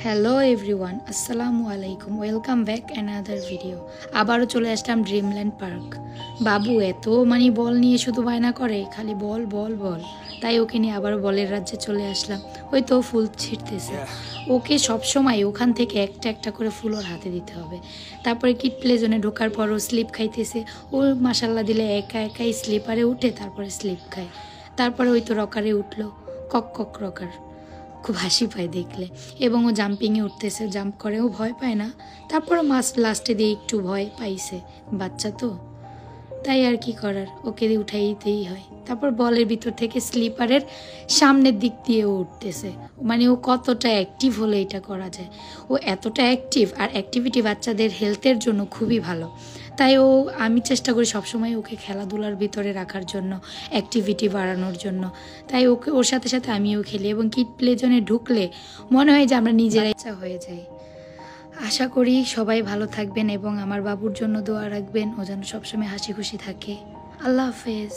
Hello everyone, আসসালামু আলাইকুম। Welcome back another video. আবারও চলে আসলাম ড্রিমল্যান্ড পার্ক। বাবু এত বল নিয়ে শুধু বায়না করে, খালি বল বল বল। তাই ওকে নিয়ে আবারও বলের রাজ্যে চলে আসলাম। ওই তো ফুল ছিঁড়তেছে। ওকে সবসময় ওখান থেকে একটা একটা করে ফুল ওর হাতে দিতে হবে। তারপরে কিড প্লে জোনে ঢোকার পরও স্লিপ খাইতেছে। ও মাসাল্লাহ দিলে একা একাই স্লিপারে উঠে তারপরে স্লিপ খায়। তারপরে ওই তো রকারে উঠলো, কক কক রকার। খুব হাসি পায় দেখলে। এবং ও জাম্পিংয়ে উঠতেছে, জাম্প করেও ভয় পায় না। তারপরও লাস্টে দিয়ে একটু ভয় পাইছে, বাচ্চা তো, তাই আর কি করার, ওকে উঠাইতেই হয়। তারপর বলের ভিতর থেকে স্লিপারের সামনের দিক দিয়ে ও উঠতেছে। মানে ও কতটা অ্যাক্টিভ হলে এটা করা যায়। ও এতটা অ্যাক্টিভ, আর অ্যাক্টিভিটি বাচ্চাদের হেলথের জন্য খুবই ভালো। তাই আমি চেষ্টা করি সবসময় ওকে খেলাধুলার ভিতরে রাখার জন্য, অ্যাক্টিভিটি বাড়ানোর জন্য। তাই ওর সাথে সাথে আমিও খেলি, এবং কিড প্লে জোনে ঢুকলে মনে হয় যে আমরা নিজেরাই ইচ্ছা হয়ে যাই। আশা করি সবাই ভালো থাকবেন এবং আমার বাবুর জন্য দোয়া রাখবেন, ও যেন সবসময় হাসি খুশি থাকে। আল্লাহ হাফেজ।